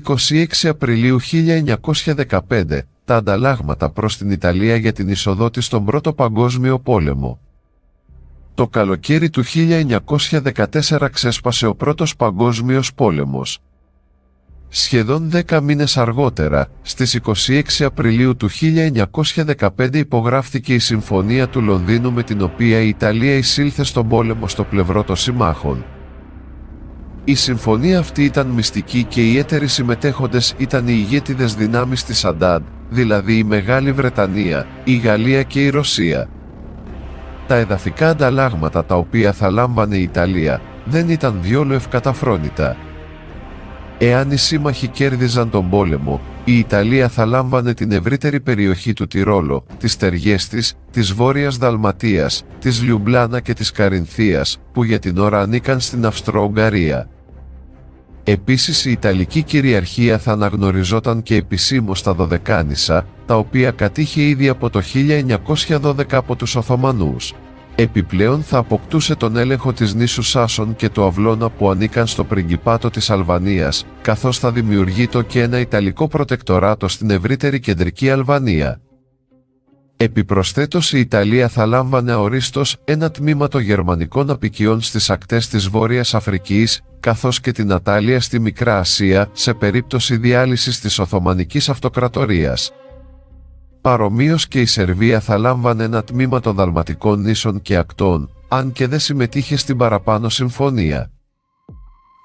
26 Απριλίου 1915, τα ανταλλάγματα προς την Ιταλία για την εισοδό της στον Πρώτο Παγκόσμιο Πόλεμο. Το καλοκαίρι του 1914 ξέσπασε ο Πρώτος Παγκόσμιος Πόλεμος. Σχεδόν 10 μήνες αργότερα, στις 26 Απριλίου του 1915 υπογράφτηκε η Συμφωνία του Λονδίνου με την οποία η Ιταλία εισήλθε στον πόλεμο στο πλευρό των συμμάχων. Η συμφωνία αυτή ήταν μυστική και οι έτεροι συμμετέχοντες ήταν οι ηγέτιδες δυνάμεις της Αντάντ, δηλαδή η Μεγάλη Βρετανία, η Γαλλία και η Ρωσία. Τα εδαφικά ανταλλάγματα τα οποία θα λάμβανε η Ιταλία δεν ήταν διόλου ευκαταφρόνητα. Εάν οι σύμμαχοι κέρδιζαν τον πόλεμο, η Ιταλία θα λάμβανε την ευρύτερη περιοχή του Τυρόλο, τις Τεργέστης, της Βόρειας Δαλματίας, της Λιουμπλάνα και της Καρινθίας, που για την ώρα ανήκαν στην Αυστρο-Ουγγαρία. Επίσης η Ιταλική κυριαρχία θα αναγνωριζόταν και επισήμως στα Δωδεκάνησα, τα οποία κατήχε ήδη από το 1912 από τους Οθωμανούς. Επιπλέον θα αποκτούσε τον έλεγχο της νήσου Σάσον και του Αυλώνα που ανήκαν στο πριγκιπάτο της Αλβανίας, καθώς θα δημιουργείτο και ένα Ιταλικό προτεκτοράτο στην ευρύτερη κεντρική Αλβανία. Επιπροσθέτως η Ιταλία θα λάμβανε αορίστως ένα τμήμα των γερμανικών αποικιών στις ακτές της Βόρειας Αφρικής, καθώς και την Ατάλεια στη Μικρά Ασία, σε περίπτωση διάλυσης της Οθωμανικής Αυτοκρατορίας. Παρομοίως και η Σερβία θα λάμβανε ένα τμήμα των Δαλματικών νήσων και ακτών, αν και δεν συμμετείχε στην παραπάνω συμφωνία.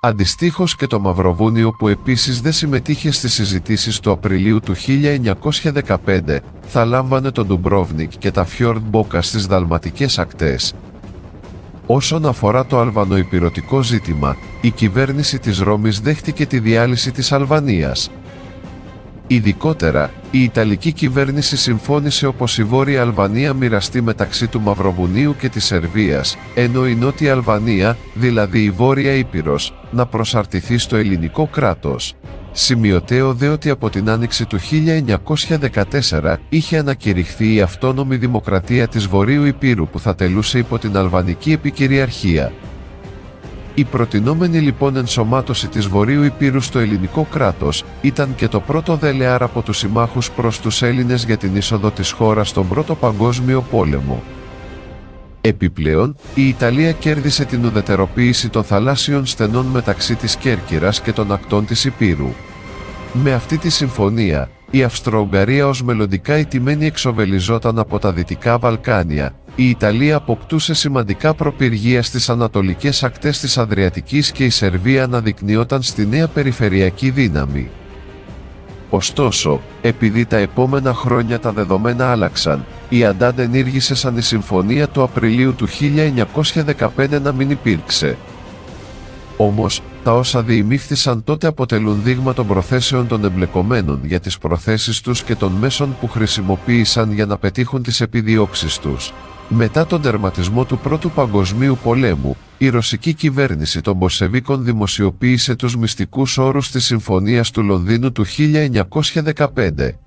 Αντιστοίχως και το Μαυροβούνιο, που επίσης δεν συμμετείχε στις συζητήσεις του Απριλίου του 1915, θα λάμβανε τον Ντουμπρόβνικ και τα Φιόρντ Μπόκα στις Δαλματικές ακτές. Όσον αφορά το αλβανοϊπειρωτικό ζήτημα, η κυβέρνηση της Ρώμης δέχτηκε τη διάλυση της Αλβανίας. Ειδικότερα, η Ιταλική κυβέρνηση συμφώνησε όπως η Βόρεια Αλβανία μοιραστεί μεταξύ του Μαυροβουνίου και της Σερβίας, ενώ η Νότια Αλβανία, δηλαδή η Βόρεια Ήπειρος, να προσαρτηθεί στο ελληνικό κράτος. Σημειωτέο δε ότι από την άνοιξη του 1914 είχε ανακηρυχθεί η αυτόνομη δημοκρατία της Βορείου Ηπείρου που θα τελούσε υπό την Αλβανική επικυριαρχία. Η προτινόμενη λοιπόν ενσωμάτωση της Βορείου Ηπείρου στο ελληνικό κράτος ήταν και το πρώτο δέλεαρ από τους συμμάχους προς τους Έλληνες για την είσοδο της χώρας στον Πρώτο Παγκόσμιο Πόλεμο. Επιπλέον, η Ιταλία κέρδισε την ουδετεροποίηση των θαλάσσιων στενών μεταξύ της Κέρκυρας και των ακτών της Ηπείρου. Με αυτή τη συμφωνία, η Αυστρο-Ουγγαρία ως μελλοντικά ηττημένη εξοβελιζόταν από τα Δυτικά Βαλκάνια. Η Ιταλία αποκτούσε σημαντικά προπυργία στις ανατολικές ακτές της Αδριατικής και η Σερβία αναδεικνύονταν στη νέα περιφερειακή δύναμη. Ωστόσο, επειδή τα επόμενα χρόνια τα δεδομένα άλλαξαν, η Αντάντ ενήργησε σαν η συμφωνία του Απριλίου του 1915 να μην υπήρξε. Όμως, τα όσα διημήφθησαν τότε αποτελούν δείγμα των προθέσεων των εμπλεκομένων για τις προθέσεις τους και των μέσων που χρησιμοποίησαν για να πετύχουν τις επιδιώξεις τους. Μετά τον τερματισμό του Πρώτου Παγκοσμίου Πολέμου, η ρωσική κυβέρνηση των Μπολσεβίκων δημοσιοποίησε τους μυστικούς όρους της Συμφωνίας του Λονδίνου του 1915.